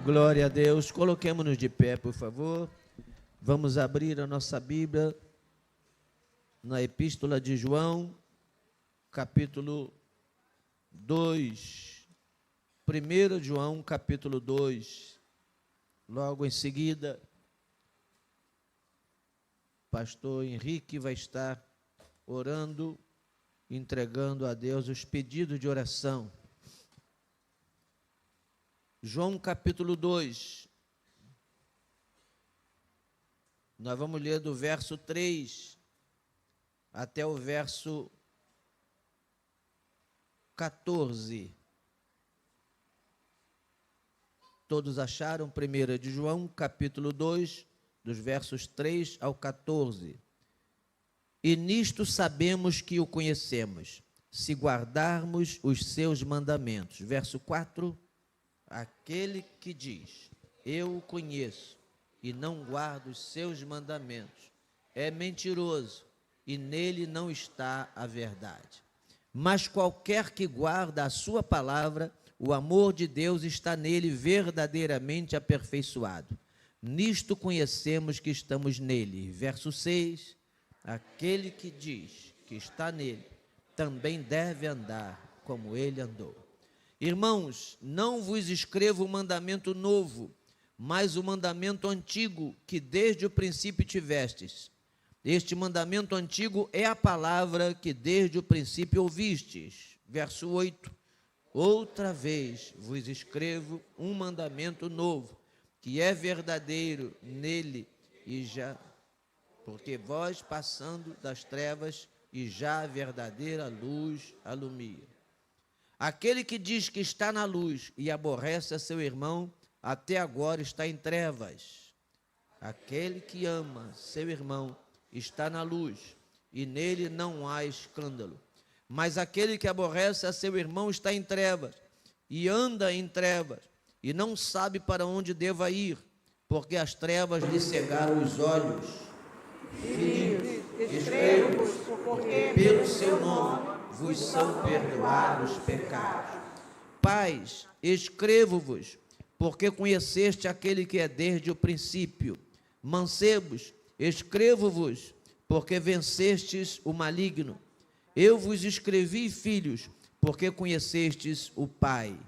Glória a Deus. Coloquemos-nos de pé, por favor. Vamos abrir a nossa Bíblia na Epístola de João, capítulo 2. 1 João, capítulo 2. Logo em seguida, pastor Henrique vai estar orando, entregando a Deus os pedidos de oração. João capítulo 2, nós vamos ler do verso 3 até o verso 14. Todos acharam? 1 de João, capítulo 2, dos versos 3 ao 14. E nisto sabemos que o conhecemos, se guardarmos os seus mandamentos. Verso 4. Aquele que diz, eu o conheço, e não guarda os seus mandamentos, é mentiroso, e nele não está a verdade. Mas qualquer que guarda a sua palavra, o amor de Deus está nele verdadeiramente aperfeiçoado. Nisto conhecemos que estamos nele. Verso 6, aquele que diz que está nele, também deve andar como ele andou. Irmãos, não vos escrevo um mandamento novo, mas o mandamento antigo que desde o princípio tivestes. Este mandamento antigo é a palavra que desde o princípio ouvistes. Verso 8. Outra vez vos escrevo um mandamento novo, que é verdadeiro nele e já, porque vós passando das trevas e já a verdadeira luz alumia. Aquele que diz que está na luz e aborrece a seu irmão, até agora está em trevas. Aquele que ama seu irmão está na luz, e nele não há escândalo. Mas aquele que aborrece a seu irmão está em trevas, e anda em trevas, e não sabe para onde deva ir, porque as trevas lhe cegaram os olhos. Filhos, escrevo-vos, porque pelo seu nome vos são perdoados os pecados. Pais, escrevo-vos, porque conheceste aquele que é desde o princípio. Mancebos, escrevo-vos, porque vencestes o maligno. Eu vos escrevi, filhos, porque conhecestes o Pai.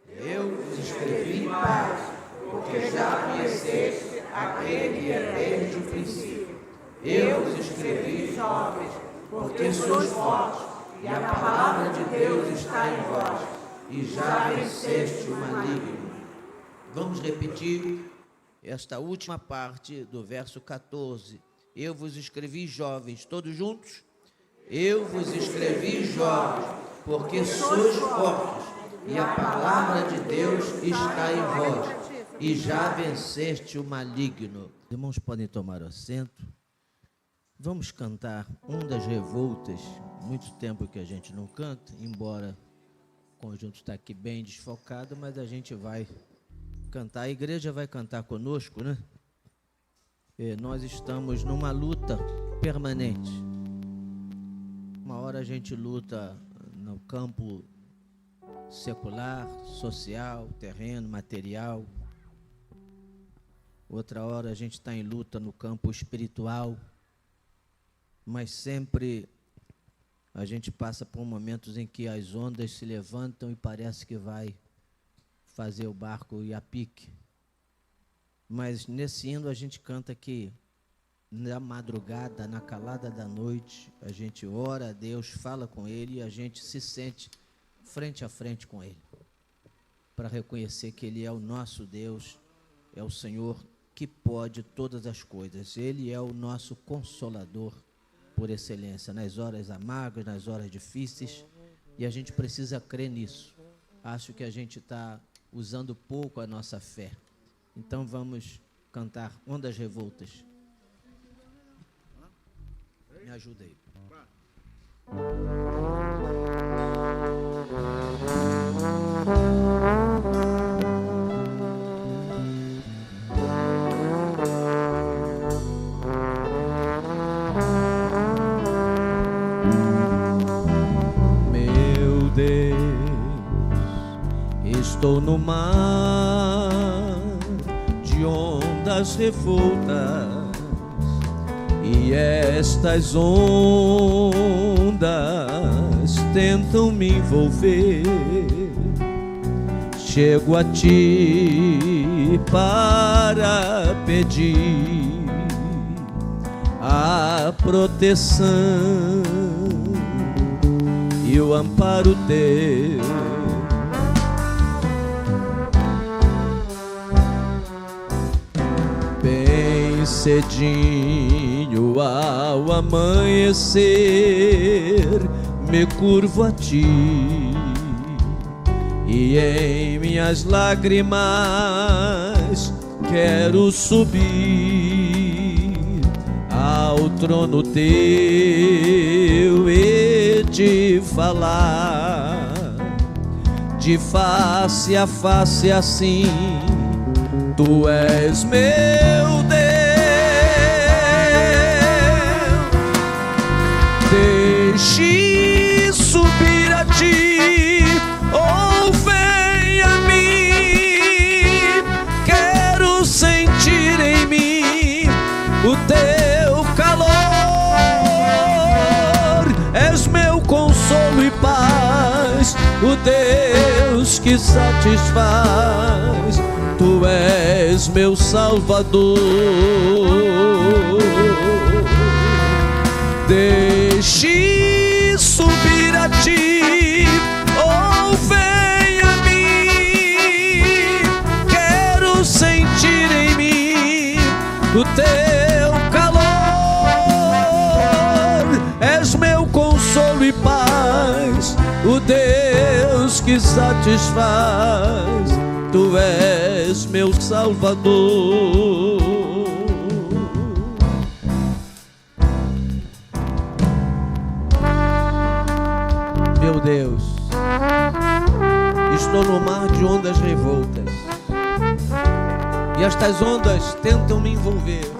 Eu vos escrevi, pais, porque já conheceste aquele que é desde o princípio. Eu vos escrevi, jovens, porque sois fortes, e a palavra de Deus está em vós, e já venceste o maligno. Vamos repetir esta última parte do verso 14. Eu vos escrevi, jovens, todos juntos? Eu vos escrevi, jovens, porque sois fortes, e a palavra de Deus está em vós, e já venceste o maligno. Irmãos, podem tomar assento. Vamos cantar um das revoltas. Muito tempo que a gente não canta, embora o conjunto está aqui bem desfocado, mas a gente vai cantar, a igreja vai cantar conosco, né? Nós estamos numa luta permanente. Uma hora a gente luta no campo secular, social, terreno, material. Outra hora a gente está em luta no campo espiritual. Mas sempre a gente passa por momentos em que as ondas se levantam e parece que vai fazer o barco ir a pique. Mas nesse hino a gente canta que na madrugada, na calada da noite, a gente ora a Deus, fala com Ele e a gente se sente frente a frente com Ele, para reconhecer que Ele é o nosso Deus, é o Senhor que pode todas as coisas. Ele é o nosso consolador por excelência, nas horas amargas, nas horas difíceis, e a gente precisa crer nisso. Acho que a gente está usando pouco a nossa fé. Então vamos cantar Ondas Revoltas. Me ajuda aí. Meu Deus, estou no mar, ondas revoltas, e estas ondas tentam me envolver. Chego a ti para pedir a proteção e o amparo teu. Bem cedinho ao amanhecer, me curvo a ti, e em minhas lágrimas quero subir ao trono teu e te falar de face a face assim. Tu és meu Deus, deixe subir a ti, ou vem a mim. Quero sentir em mim o teu calor. És meu consolo e paz, o Deus que satisfaz. Tu és meu Salvador. Deixe subir a ti, ou vem a mim. Quero sentir em mim o teu calor. És meu consolo e paz, o Deus que satisfaz. Tu és meu Salvador. Meu Deus, estou no mar de ondas revoltas, e estas ondas tentam me envolver.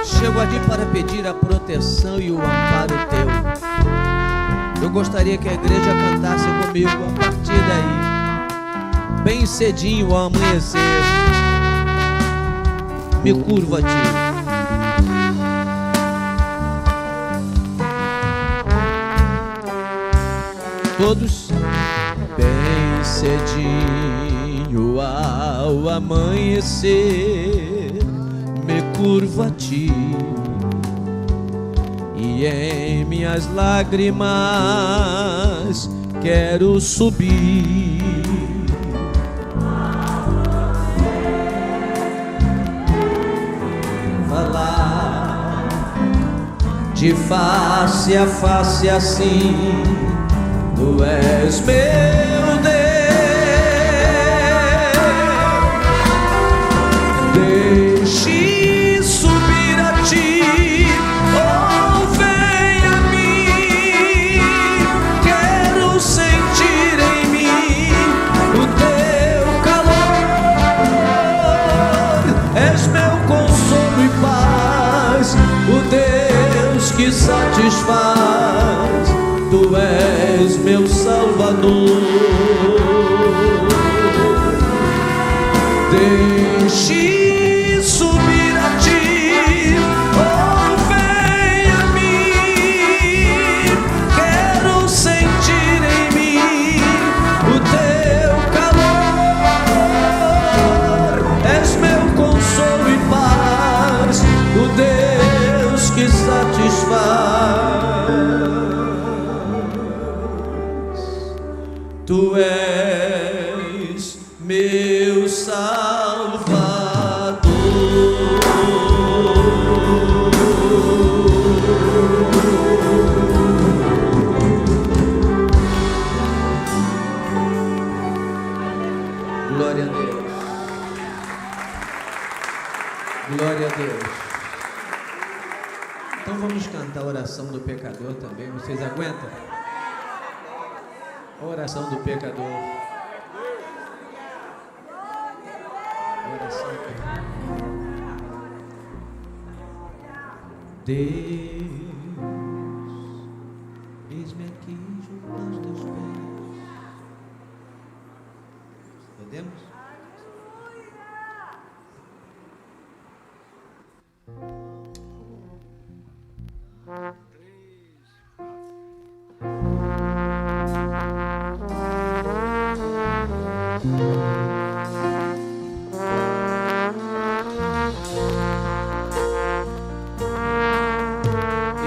Chego a ti para pedir a proteção e o amparo teu. Eu gostaria que a igreja cantasse comigo a partir daí, bem cedinho ao amanhecer. Me curvo a ti. Todos. Bem cedinho ao amanhecer, me curvo a ti, e em minhas lágrimas quero subir falar de face a face assim. Tu és meu Deus, deixe subir a ti, ou vem a mim. Quero sentir em mim o teu calor. És meu consolo e paz, o Deus que satisfaz. Tu és meu Salvador. Deixe subir a ti, ou vem a mim. Quero sentir em mim o teu calor. És meu consolo e paz, o Deus que satisfaz. Tu és meu Salvador. Glória a Deus. Glória a Deus. Então vamos cantar a oração do pecador também. Vocês aguentam? A oração do pecador. Oração do pecador. Deus, eis-me aqui junto aos teus pés. Podemos?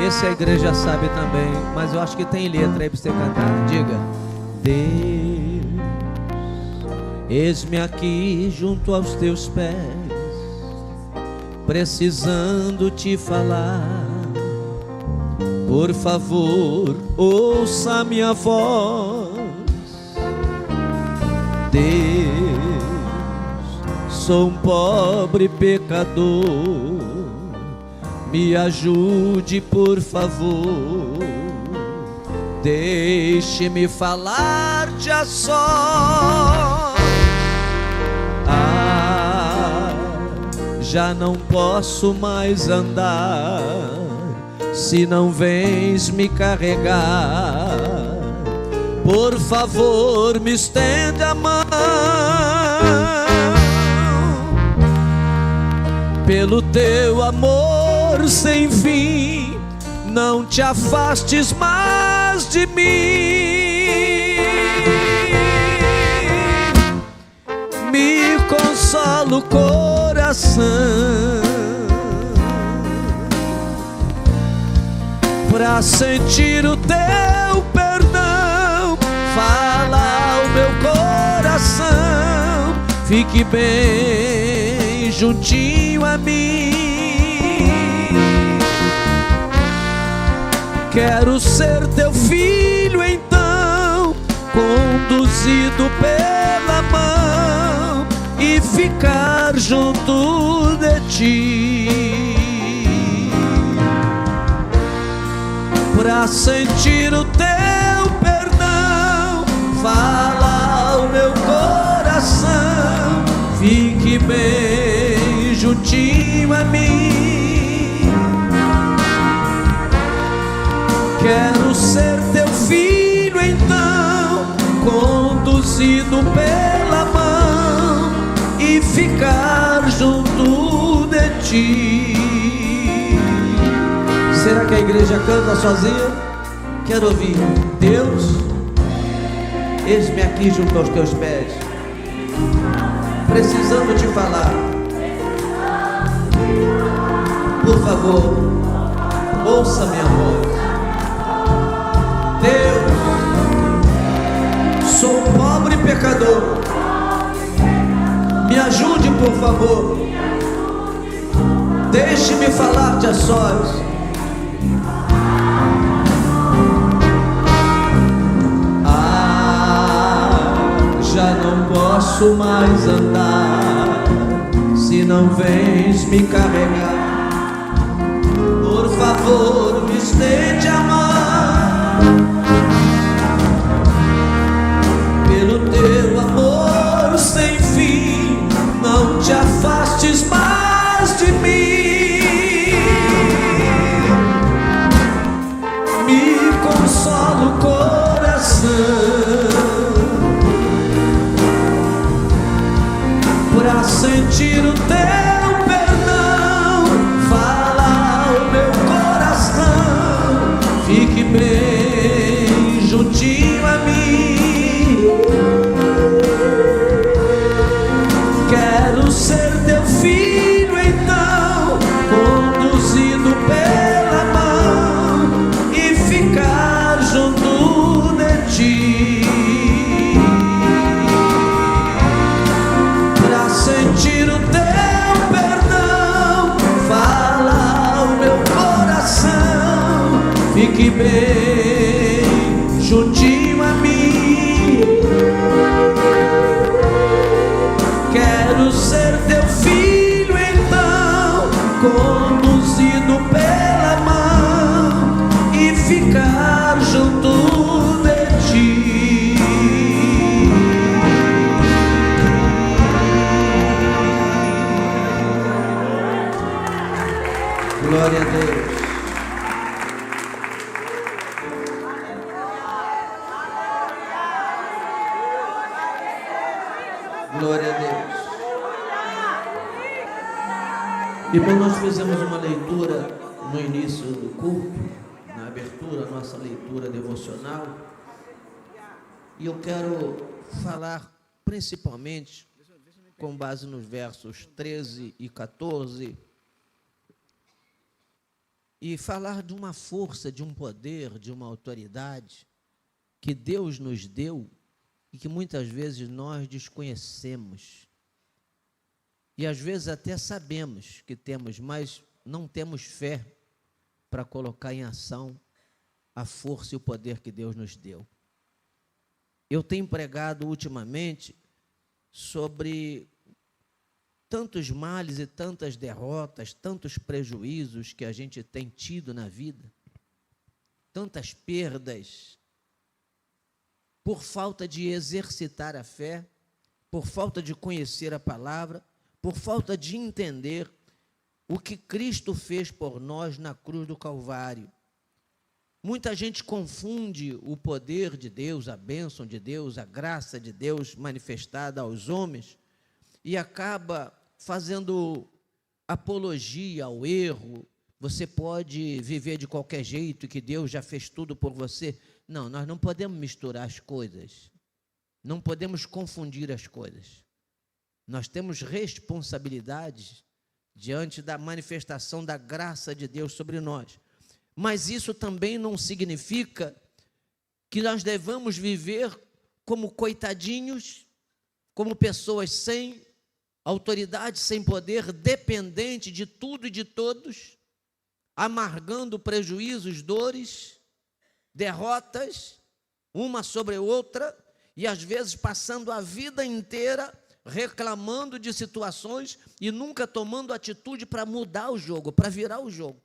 Esse a igreja sabe também, mas eu acho que tem letra aí para você cantar. Diga: Deus, eis-me aqui junto aos teus pés, precisando te falar. Por favor, ouça minha voz. Deus, sou um pobre pecador, me ajude, por favor. Deixe-me falar-te a sós. Já não posso mais andar se não vens me carregar. Por favor, me estende a mão. Pelo teu amor sem fim, não te afastes mais de mim. Me consola o coração pra sentir o teu perdão. Fala ao meu coração, fique bem juntinho a mim. Quero ser teu filho então, conduzido pela mão e ficar junto de ti, pra sentir o teu perdão. Fala ao meu coração, fique bem juntinho a mim. Quero ser teu filho então, conduzido pela mão e ficar junto de ti. Será que a igreja canta sozinha? Quero ouvir. Deus, eis-me aqui junto aos teus pés, precisando te falar. Por favor, ouça minha voz. Deus, sou um pobre pecador, me ajude, por favor. Deixe-me falar-te a sós. Já não posso mais andar se não vens me carregar. Por favor, me estende a mão. Pelo teu amor sem fim, não te afastes mais de mim. Me consola o coração pra sentir o teu perdão. Fala ao meu coração, fique bem juntinho a mim. Quero ser teu filho então, conduzido pela mão e ficar junto de ti, pra sentir o teu perdão. Fala ao meu coração, fique bem juntinho a mim. Quero ser teu filho então, conduzido pela mão e ficar junto de ti. Glória a Deus. Glória a Deus. Irmão, nós fizemos uma leitura no início do culto, na abertura, nossa leitura devocional. E eu quero falar principalmente com base nos versos 13 e 14, e falar de uma força, de um poder, de uma autoridade que Deus nos deu e que muitas vezes nós desconhecemos. E às vezes até sabemos que temos, mas não temos fé para colocar em ação a força e o poder que Deus nos deu. Eu tenho pregado ultimamente sobre tantos males e tantas derrotas, tantos prejuízos que a gente tem tido na vida, tantas perdas, por falta de exercitar a fé, por falta de conhecer a palavra, por falta de entender o que Cristo fez por nós na cruz do Calvário. Muita gente confunde o poder de Deus, a bênção de Deus, a graça de Deus manifestada aos homens e acaba fazendo apologia ao erro. Você pode viver de qualquer jeito, que Deus já fez tudo por você. Não, nós não podemos misturar as coisas. Não podemos confundir as coisas. Nós temos responsabilidades diante da manifestação da graça de Deus sobre nós. Mas isso também não significa que nós devamos viver como coitadinhos, como pessoas sem autoridade, sem poder, dependente de tudo e de todos, amargando prejuízos, dores, derrotas, uma sobre outra, e às vezes passando a vida inteira reclamando de situações e nunca tomando atitude para mudar o jogo, para virar o jogo.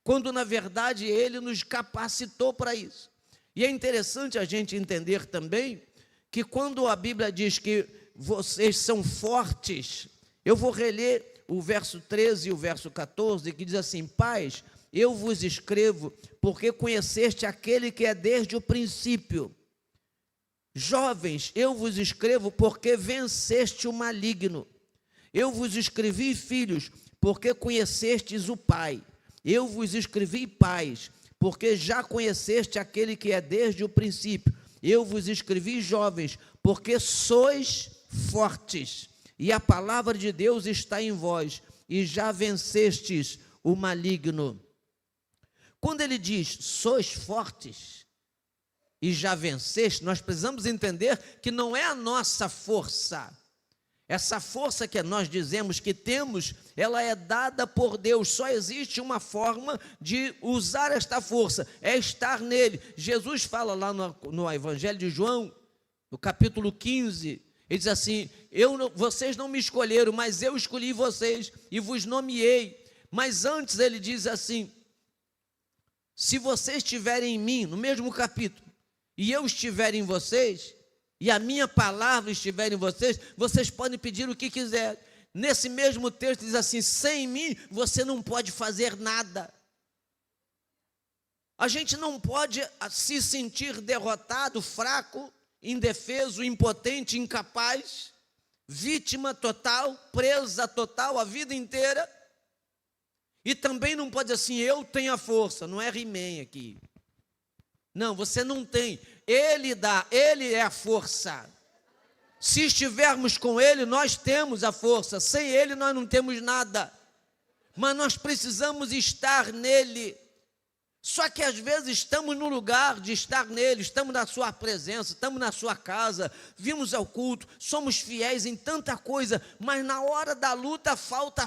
Quando, na verdade, Ele nos capacitou para isso. E é interessante a gente entender também que quando a Bíblia diz que vocês são fortes, eu vou reler o verso 13 e o verso 14, que diz assim: Pais, eu vos escrevo porque conheceste aquele que é desde o princípio. Jovens, eu vos escrevo porque venceste o maligno. Eu vos escrevi, filhos, porque conhecestes o Pai. Eu vos escrevi, pais, porque já conheceste aquele que é desde o princípio. Eu vos escrevi, jovens, porque sois fortes, e a palavra de Deus está em vós, e já vencestes o maligno. Quando ele diz, sois fortes, e já venceste, nós precisamos entender que não é a nossa força. Essa força que nós dizemos que temos, ela é dada por Deus. Só existe uma forma de usar esta força, é estar nele. Jesus fala lá no Evangelho de João, no capítulo 15, ele diz assim: vocês não me escolheram, mas eu escolhi vocês e vos nomeei. Mas antes ele diz assim: se vocês estiverem em mim, no mesmo capítulo, e eu estiver em vocês, e a minha palavra estiver em vocês, vocês podem pedir o que quiserem. Nesse mesmo texto diz assim: sem mim você não pode fazer nada. A gente não pode se sentir derrotado, fraco, indefeso, impotente, incapaz, vítima total, presa total a vida inteira. E também não pode dizer assim: eu tenho a força. Não é He-Man aqui. Não, você não tem. Ele dá, Ele é a força. Se estivermos com Ele, nós temos a força. Sem Ele, nós não temos nada. Mas nós precisamos estar nele. Só que às vezes estamos no lugar de estar nele, estamos na sua presença, estamos na sua casa, vimos ao culto, somos fiéis em tanta coisa, mas na hora da luta falta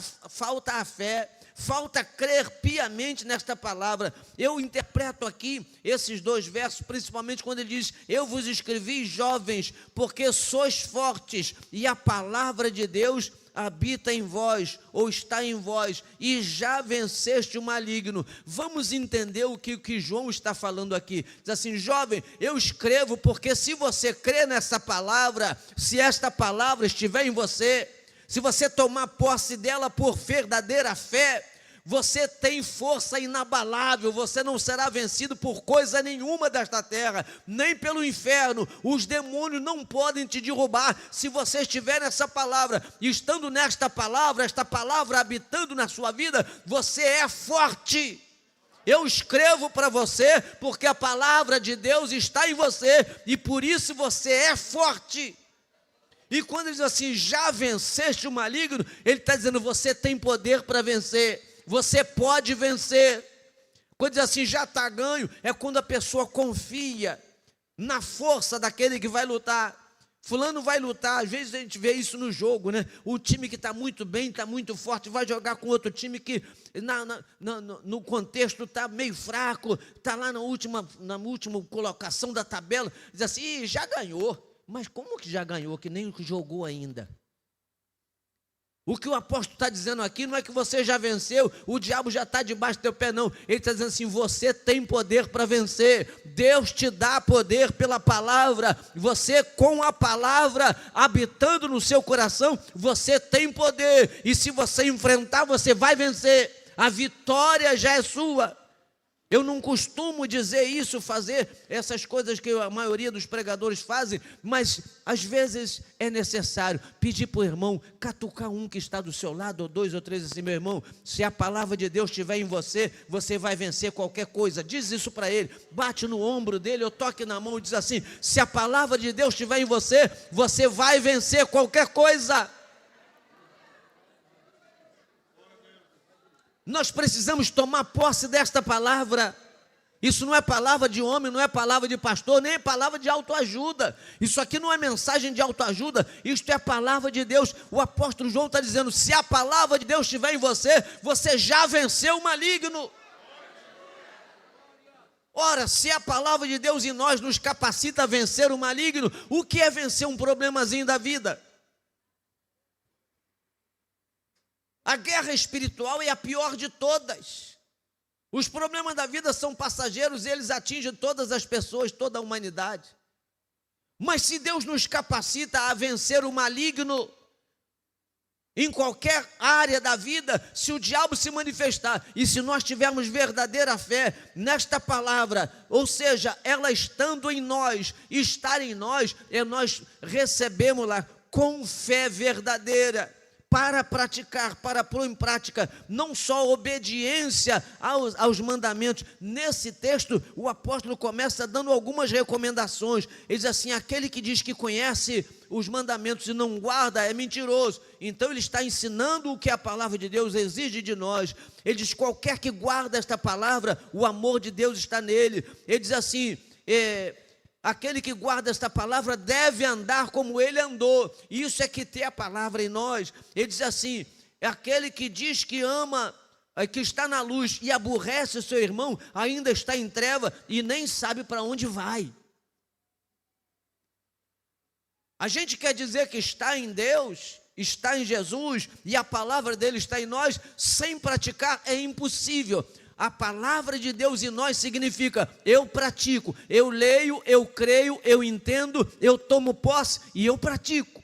a fé. Falta crer piamente nesta palavra. Eu interpreto aqui esses dois versos, principalmente quando ele diz: eu vos escrevi, jovens, porque sois fortes, e a palavra de Deus habita em vós, ou está em vós, e já venceste o maligno. Vamos entender o que João está falando aqui. Diz assim: jovem, eu escrevo porque se você crê nessa palavra, se esta palavra estiver em você, se você tomar posse dela por verdadeira fé, Você tem força inabalável, você não será vencido por coisa nenhuma desta terra, nem pelo inferno. Os demônios não podem te derrubar se você estiver nessa palavra. E estando nesta palavra, esta palavra habitando na sua vida, você é forte. Eu escrevo para você porque a palavra de Deus está em você e por isso você é forte. E quando ele diz assim, já venceste o maligno, ele está dizendo, você tem poder para vencer. Você pode vencer. Quando diz assim, já está ganho, é quando a pessoa confia na força daquele que vai lutar. Fulano vai lutar, às vezes a gente vê isso no jogo, né? O time que está muito bem, está muito forte, vai jogar com outro time que no contexto está meio fraco, está lá na última colocação da tabela, diz assim, já ganhou. Mas como que já ganhou, que nem jogou ainda? O que o apóstolo está dizendo aqui não é que você já venceu, o diabo já está debaixo do teu pé, não. Ele está dizendo assim, você tem poder para vencer. Deus te dá poder pela palavra. Você com a palavra habitando no seu coração, você tem poder. E se você enfrentar, você vai vencer. A vitória já é sua. Eu não costumo dizer isso, fazer essas coisas que a maioria dos pregadores fazem, mas às vezes é necessário pedir para o irmão, catucar um que está do seu lado, ou dois ou três assim, meu irmão, se a palavra de Deus estiver em você, você vai vencer qualquer coisa. Diz isso para ele, bate no ombro dele, ou toque na mão e diz assim, se a palavra de Deus estiver em você, você vai vencer qualquer coisa. Nós precisamos tomar posse desta palavra. Isso não é palavra de homem, não é palavra de pastor, nem é palavra de autoajuda. Isso aqui não é mensagem de autoajuda, isto é a palavra de Deus. O apóstolo João está dizendo, se a palavra de Deus estiver em você, você já venceu o maligno. Ora, se a palavra de Deus em nós nos capacita a vencer o maligno, o que é vencer um problemazinho da vida? A guerra espiritual é a pior de todas. Os problemas da vida são passageiros e eles atingem todas as pessoas, toda a humanidade. Mas se Deus nos capacita a vencer o maligno em qualquer área da vida, se o diabo se manifestar e se nós tivermos verdadeira fé nesta palavra, ou seja, ela estando em nós, estar em nós, nós recebemos lá com fé verdadeira. Para praticar, para pôr em prática, não só obediência aos mandamentos. Nesse texto, o apóstolo começa dando algumas recomendações. Ele diz assim, aquele que diz que conhece os mandamentos e não guarda é mentiroso. Então ele está ensinando o que a palavra de Deus exige de nós. Ele diz, qualquer que guarda esta palavra, o amor de Deus está nele. Ele diz assim, aquele que guarda esta palavra deve andar como ele andou. Isso é que tem a palavra em nós. Ele diz assim, aquele que diz que ama, que está na luz e aborrece o seu irmão, ainda está em treva e nem sabe para onde vai. A gente quer dizer que está em Deus, está em Jesus e a palavra dele está em nós, sem praticar é impossível. A palavra de Deus em nós significa, eu pratico, eu leio, eu creio, eu entendo, eu tomo posse e eu pratico.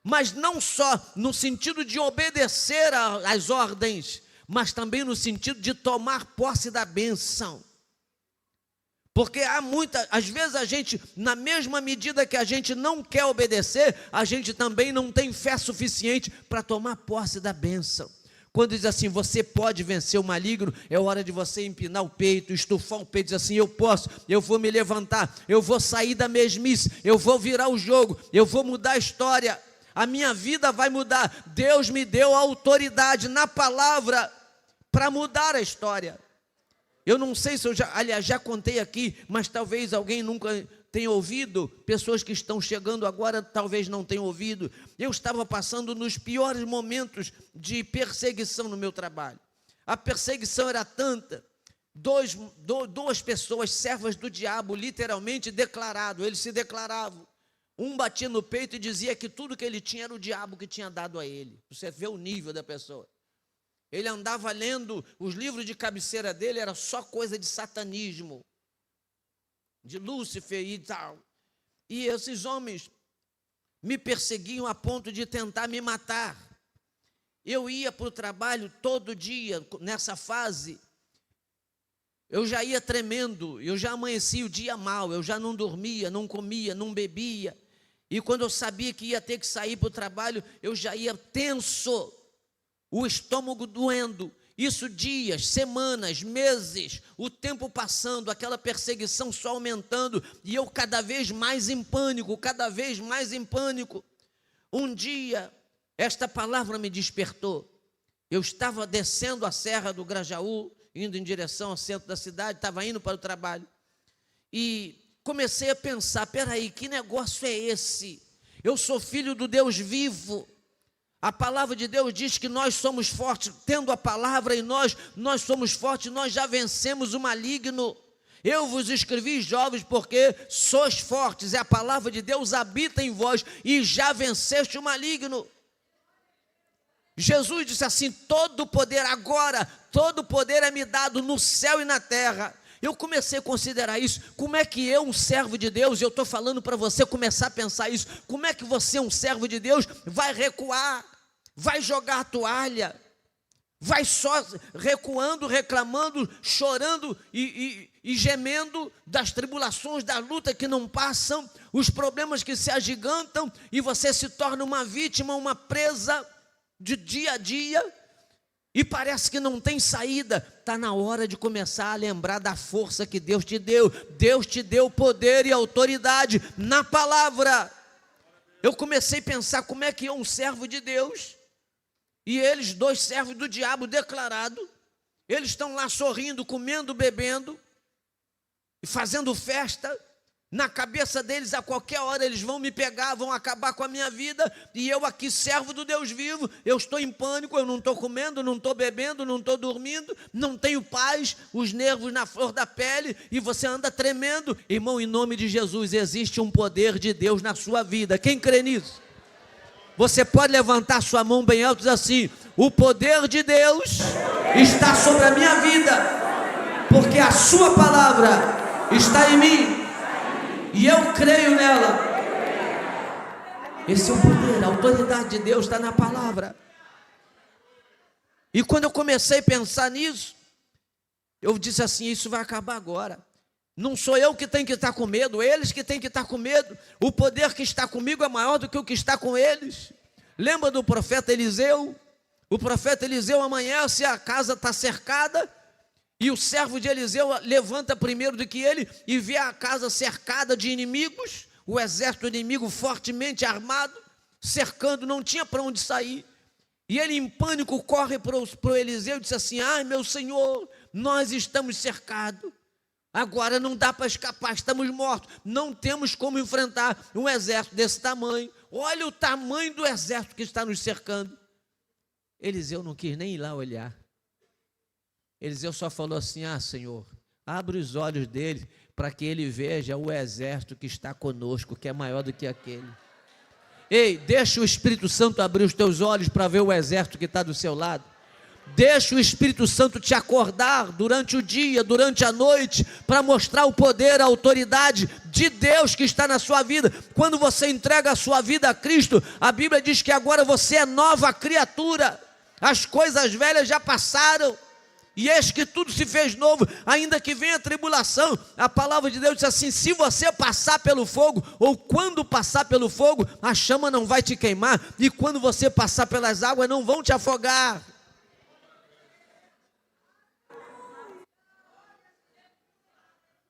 Mas não só no sentido de obedecer às ordens, mas também no sentido de tomar posse da bênção. Porque às vezes a gente, na mesma medida que a gente não quer obedecer, a gente também não tem fé suficiente para tomar posse da bênção. Quando diz assim, você pode vencer o maligno, é hora de você empinar o peito, estufar o peito, dizer assim, eu posso, eu vou me levantar, eu vou sair da mesmice, eu vou virar o jogo, eu vou mudar a história, a minha vida vai mudar. Deus me deu a autoridade na palavra para mudar a história. Eu não sei se eu já contei aqui, mas talvez alguém nunca tenha ouvido, pessoas que estão chegando agora talvez não tenham ouvido. Eu estava passando nos piores momentos de perseguição no meu trabalho. A perseguição era tanta, duas pessoas, servas do diabo, literalmente declarado, eles se declaravam. Um batia no peito e dizia que tudo que ele tinha era o diabo que tinha dado a ele. Você vê o nível da pessoa. Ele andava lendo os livros de cabeceira dele, era só coisa de satanismo, de Lúcifer e tal. E esses homens me perseguiam a ponto de tentar me matar. eu ia para o trabalho todo dia, nessa fase, eu já ia tremendo, eu já amanhecia o dia mal, eu já não dormia, não comia, não bebia. E quando eu sabia que ia ter que sair para o trabalho, eu já ia tenso, o estômago doendo. Isso dias, semanas, meses, o tempo passando, aquela perseguição só aumentando, e eu cada vez mais em pânico, cada vez mais em pânico. Um dia, esta palavra me despertou. Eu estava descendo a Serra do Grajaú, indo em direção ao centro da cidade, estava indo para o trabalho, e comecei a pensar, peraí, que negócio é esse? Eu sou filho do Deus vivo. A palavra de Deus diz que nós somos fortes, tendo a palavra em nós somos fortes, nós já vencemos o maligno. Eu vos escrevi, jovens, porque sois fortes, e a palavra de Deus habita em vós, e já venceste o maligno. Jesus disse assim, todo poder agora, todo poder é me dado no céu e na terra. Eu comecei a considerar isso, como é que eu, um servo de Deus, eu estou falando para você começar a pensar isso, como é que você, um servo de Deus, vai recuar, vai jogar a toalha, vai só recuando, reclamando, chorando e gemendo das tribulações, da luta que não passam, os problemas que se agigantam, e você se torna uma vítima, uma presa de dia a dia, e parece que não tem saída. Está na hora de começar a lembrar da força que Deus te deu. Deus te deu poder e autoridade na palavra. Eu comecei a pensar, como é que eu, um servo de Deus, e eles, dois servos do diabo declarado, eles estão lá sorrindo, comendo, bebendo, e fazendo festa. Na cabeça deles, a qualquer hora eles vão me pegar, vão acabar com a minha vida, e eu aqui, servo do Deus vivo, eu estou em pânico, eu não estou comendo, não estou bebendo, não estou dormindo, não tenho paz, os nervos na flor da pele, e você anda tremendo. Irmão, em nome de Jesus, existe um poder de Deus na sua vida. Quem crê nisso? Você pode levantar sua mão bem alto e dizer assim, o poder de Deus está sobre a minha vida, porque a sua palavra está em mim, e eu creio nela. Esse é o poder, a autoridade de Deus está na palavra. E quando eu comecei a pensar nisso, eu disse assim, isso vai acabar agora. Não sou eu que tenho que estar com medo, eles que têm que estar com medo. O poder que está comigo é maior do que o que está com eles. Lembra do profeta Eliseu? O profeta Eliseu amanhece, a casa está cercada, e o servo de Eliseu levanta primeiro do que ele e vê a casa cercada de inimigos, o exército inimigo fortemente armado, cercando, não tinha para onde sair. E ele em pânico corre para o Eliseu e diz assim, ai meu senhor, nós estamos cercados, agora não dá para escapar, estamos mortos, não temos como enfrentar um exército desse tamanho, olha o tamanho do exército que está nos cercando. Eliseu não quis nem ir lá olhar. Eliseu só falou assim, Senhor, abre os olhos dele para que ele veja o exército que está conosco, que é maior do que aquele. Ei, deixa o Espírito Santo abrir os teus olhos para ver o exército que está do seu lado. Deixa o Espírito Santo te acordar durante o dia, durante a noite, para mostrar o poder, a autoridade de Deus que está na sua vida. Quando você entrega a sua vida a Cristo, a Bíblia diz que agora você é nova criatura. As coisas velhas já passaram, e eis que tudo se fez novo, ainda que venha a tribulação. A palavra de Deus diz assim, se você passar pelo fogo, ou quando passar pelo fogo, a chama não vai te queimar, e quando você passar pelas águas, não vão te afogar.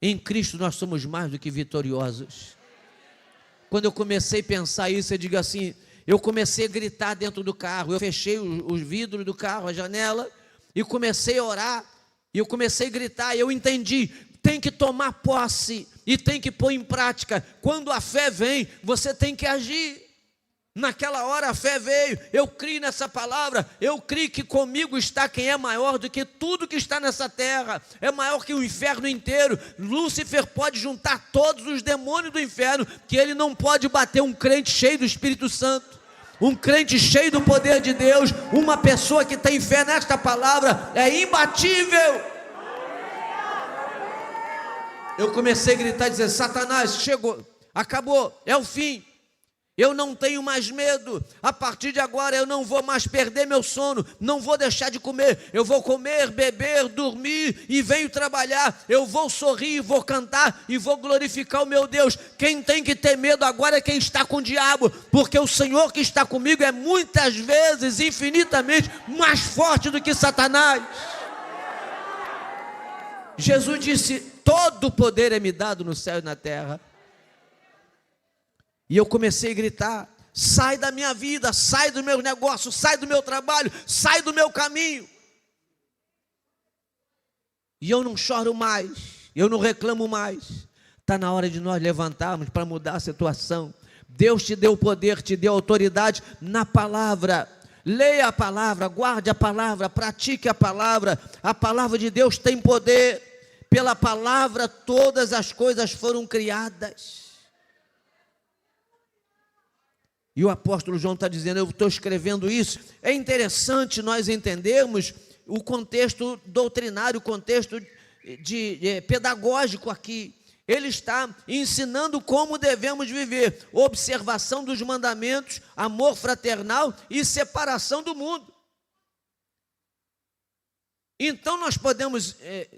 Em Cristo nós somos mais do que vitoriosos. Quando eu comecei a pensar isso, eu digo assim, eu comecei a gritar dentro do carro, eu fechei os vidros do carro, a janela, e comecei a orar, e eu comecei a gritar, e eu entendi, tem que tomar posse, e tem que pôr em prática. Quando a fé vem, você tem que agir. Naquela hora a fé veio, eu criei nessa palavra, eu criei que comigo está quem é maior do que tudo que está nessa terra, é maior que o inferno inteiro. Lúcifer pode juntar todos os demônios do inferno, que ele não pode bater um crente cheio do Espírito Santo. Um crente cheio do poder de Deus, uma pessoa que tem fé nesta palavra, é imbatível. Eu comecei a gritar e dizer, Satanás, chegou, acabou, é o fim. Eu não tenho mais medo. A partir de agora eu não vou mais perder meu sono, não vou deixar de comer. Eu vou comer, beber, dormir e venho trabalhar. Eu vou sorrir, vou cantar e vou glorificar o meu Deus. Quem tem que ter medo agora é quem está com o diabo, porque o Senhor que está comigo é muitas vezes, infinitamente mais forte do que Satanás. Jesus disse: todo o poder é me dado no céu e na terra. E eu comecei a gritar: sai da minha vida, sai do meu negócio, sai do meu trabalho, sai do meu caminho. E eu não choro mais, eu não reclamo mais. Está na hora de nós levantarmos para mudar a situação. Deus te deu poder, te deu autoridade na palavra. Leia a palavra, guarde a palavra, pratique a palavra. A palavra de Deus tem poder. Pela palavra todas as coisas foram criadas. E o apóstolo João está dizendo: eu estou escrevendo isso. É interessante nós entendermos o contexto doutrinário, o contexto pedagógico aqui. Ele está ensinando como devemos viver: observação dos mandamentos, amor fraternal e separação do mundo. Então nós podemos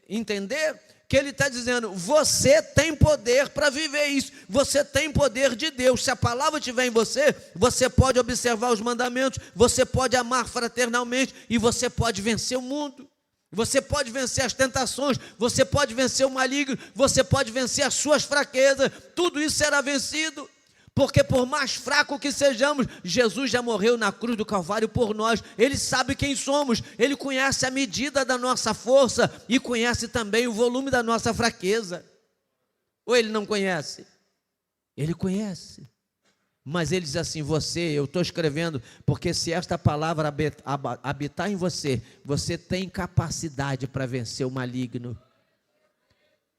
entender que ele está dizendo: você tem poder para viver isso, você tem poder de Deus. Se a palavra estiver em você, você pode observar os mandamentos, você pode amar fraternalmente e você pode vencer o mundo. Você pode vencer as tentações, você pode vencer o maligno, você pode vencer as suas fraquezas. Tudo isso será vencido, porque por mais fraco que sejamos, Jesus já morreu na cruz do Calvário por nós. Ele sabe quem somos, Ele conhece a medida da nossa força e conhece também o volume da nossa fraqueza. Ou Ele não conhece? Ele conhece. Mas Ele diz assim: eu estou escrevendo, porque se esta palavra habitar em você, você tem capacidade para vencer o maligno.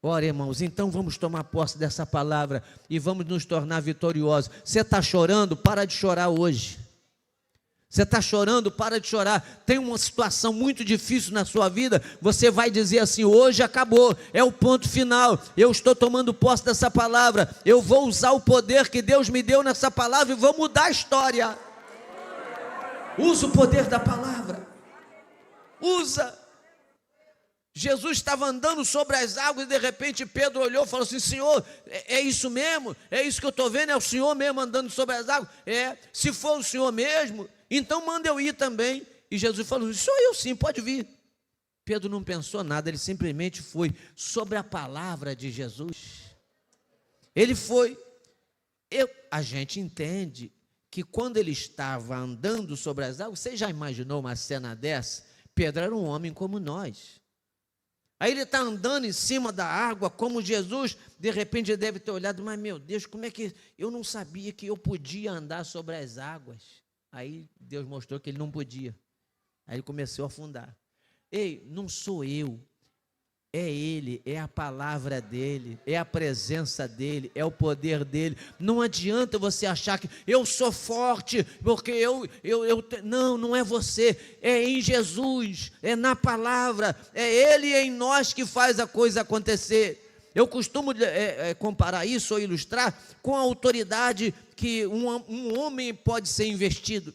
Ora, irmãos, então vamos tomar posse dessa palavra e vamos nos tornar vitoriosos. Você está chorando? Para de chorar hoje. Você está chorando? Para de chorar. Tem uma situação muito difícil na sua vida, você vai dizer assim: hoje acabou, é o ponto final. Eu estou tomando posse dessa palavra, eu vou usar o poder que Deus me deu nessa palavra e vou mudar a história. Usa o poder da palavra. Usa. Jesus estava andando sobre as águas e de repente Pedro olhou e falou assim: Senhor, é isso mesmo? É isso que eu estou vendo? É o Senhor mesmo andando sobre as águas? Se for o Senhor mesmo, então manda eu ir também. E Jesus falou: sou eu sim, pode vir. Pedro não pensou nada, ele simplesmente foi sobre a palavra de Jesus. Ele foi. A gente entende que quando ele estava andando sobre as águas, você já imaginou uma cena dessa? Pedro era um homem como nós. Aí ele está andando em cima da água como Jesus. De repente ele deve ter olhado: mas meu Deus, como é que eu não sabia que eu podia andar sobre as águas? Aí Deus mostrou que ele não podia. Aí ele começou a afundar. Ei, não sou eu, é Ele, é a palavra dEle, é a presença dEle, é o poder dEle. Não adianta você achar que eu sou forte, porque não é você, é em Jesus, é na palavra, é Ele em nós que faz a coisa acontecer. Eu costumo comparar isso ou ilustrar com a autoridade que um homem pode ser investido.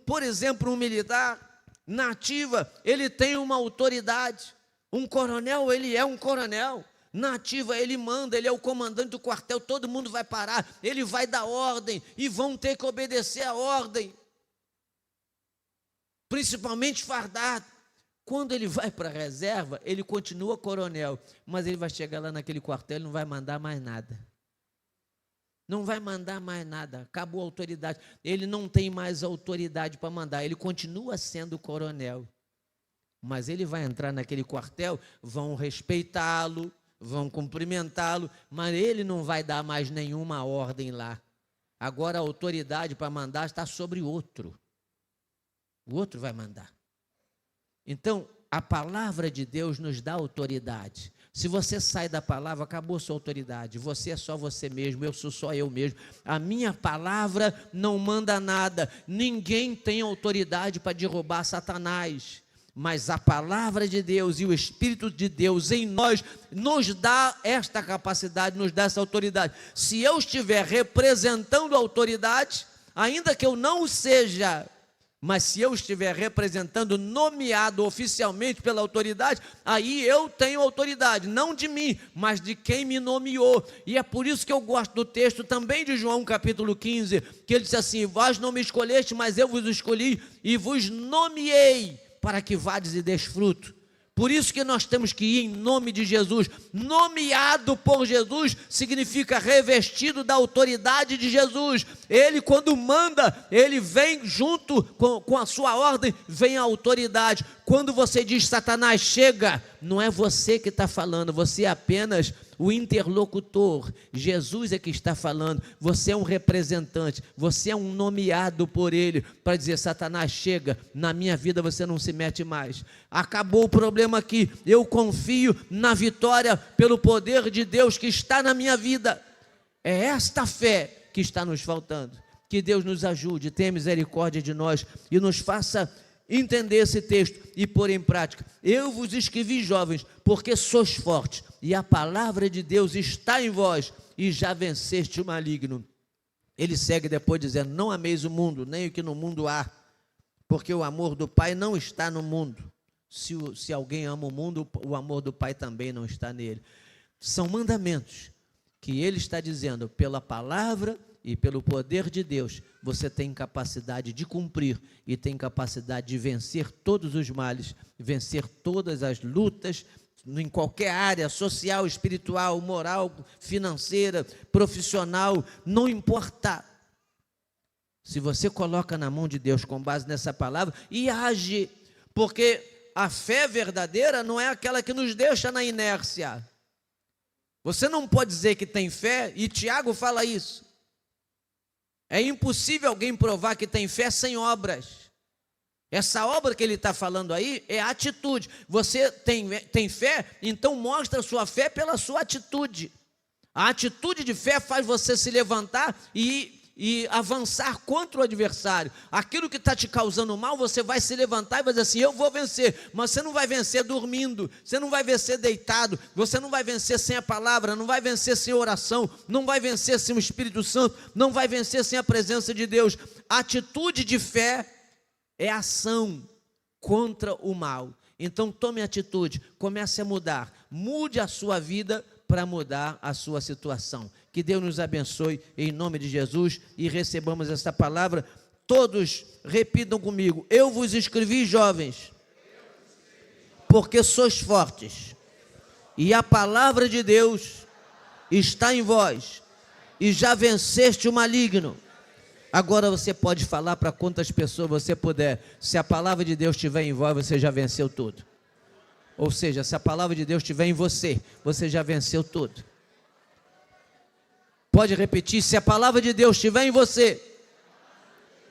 Por exemplo, um militar na ativa, ele tem uma autoridade. Um coronel, ele é um coronel. Na ativa, ele manda, ele é o comandante do quartel, todo mundo vai parar, ele vai dar ordem e vão ter que obedecer a ordem. Principalmente fardado. Quando ele vai para a reserva, ele continua coronel, mas ele vai chegar lá naquele quartel e não vai mandar mais nada. Não vai mandar mais nada, acabou a autoridade. Ele não tem mais autoridade para mandar, ele continua sendo coronel. Mas ele vai entrar naquele quartel, vão respeitá-lo, vão cumprimentá-lo, mas ele não vai dar mais nenhuma ordem lá. Agora a autoridade para mandar está sobre outro. O outro vai mandar. Então, a palavra de Deus nos dá autoridade. Se você sai da palavra, acabou sua autoridade. Você é só você mesmo, eu sou só eu mesmo. A minha palavra não manda nada. Ninguém tem autoridade para derrubar Satanás. Mas a palavra de Deus e o Espírito de Deus em nós nos dá esta capacidade, nos dá essa autoridade. Se eu estiver representando a autoridade, ainda que eu não o seja, mas se eu estiver representando, nomeado oficialmente pela autoridade, aí eu tenho autoridade, não de mim, mas de quem me nomeou. E é por isso que eu gosto do texto também de João capítulo 15, que ele diz assim: vós não me escolheste, mas eu vos escolhi e vos nomeei para que vades e deis fruto. Por isso que nós temos que ir em nome de Jesus. Nomeado por Jesus significa revestido da autoridade de Jesus. Ele, quando manda, ele vem junto com a sua ordem, vem a autoridade. Quando você diz Satanás chega, não é você que está falando, você é apenas o interlocutor. Jesus é que está falando. Você é um representante, você é um nomeado por ele para dizer: Satanás chega, na minha vida você não se mete mais. Acabou o problema aqui, eu confio na vitória pelo poder de Deus que está na minha vida. É esta fé que está nos faltando. Que Deus nos ajude, tenha misericórdia de nós e nos faça entender esse texto e pôr em prática. Eu vos escrevi, jovens, porque sois fortes e a palavra de Deus está em vós e já venceste o maligno. Ele segue depois dizendo: não ameis o mundo, nem o que no mundo há, porque o amor do Pai não está no mundo. Se alguém ama o mundo, o amor do Pai também não está nele. São mandamentos que ele está dizendo: pela palavra e pelo poder de Deus, você tem capacidade de cumprir e tem capacidade de vencer todos os males, vencer todas as lutas, em qualquer área, social, espiritual, moral, financeira, profissional, não importa. Se você coloca na mão de Deus com base nessa palavra e age, porque a fé verdadeira não é aquela que nos deixa na inércia. Você não pode dizer que tem fé, e Tiago fala isso. É impossível alguém provar que tem fé sem obras. Essa obra que ele está falando aí é a atitude. Você tem fé, então mostra a sua fé pela sua atitude. A atitude de fé faz você se levantar e avançar contra o adversário. Aquilo que está te causando mal, você vai se levantar e vai dizer assim: eu vou vencer. Mas você não vai vencer dormindo, você não vai vencer deitado, você não vai vencer sem a palavra, não vai vencer sem oração, não vai vencer sem o Espírito Santo, não vai vencer sem a presença de Deus. A atitude de fé é ação contra o mal. Então tome atitude, comece a mudar, mude a sua vida para mudar a sua situação. Que Deus nos abençoe em nome de Jesus e recebamos essa palavra. Todos repitam comigo: eu vos escrevi, jovens, porque sois fortes e a palavra de Deus está em vós e já venceste o maligno. Agora você pode falar para quantas pessoas você puder: se a palavra de Deus estiver em vós, você já venceu tudo. Ou seja, se a palavra de Deus estiver em você, você já venceu tudo. Pode repetir: se a palavra de Deus estiver em você,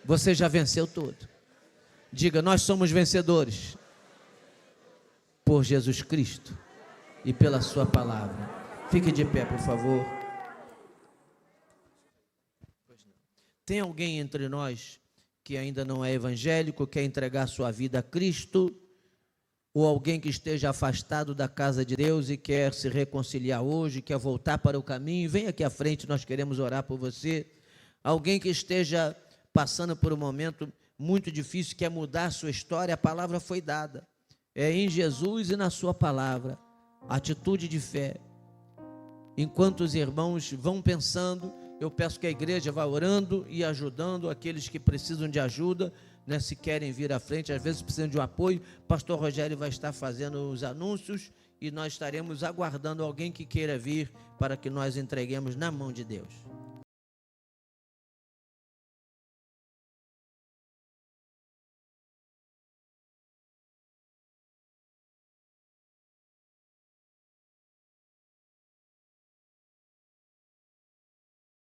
você já venceu tudo. Diga: nós somos vencedores por Jesus Cristo e pela sua palavra. Fique de pé, por favor. Tem alguém entre nós que ainda não é evangélico, quer entregar sua vida a Cristo? Ou alguém que esteja afastado da casa de Deus e quer se reconciliar hoje, quer voltar para o caminho? Vem aqui à frente, nós queremos orar por você. Alguém que esteja passando por um momento muito difícil, quer mudar a sua história, a palavra foi dada. É em Jesus e na sua palavra. Atitude de fé. Enquanto os irmãos vão pensando, eu peço que a igreja vá orando e ajudando aqueles que precisam de ajuda, né, se querem vir à frente, às vezes precisam de um apoio. Pastor Rogério vai estar fazendo os anúncios e nós estaremos aguardando alguém que queira vir para que nós entreguemos na mão de Deus.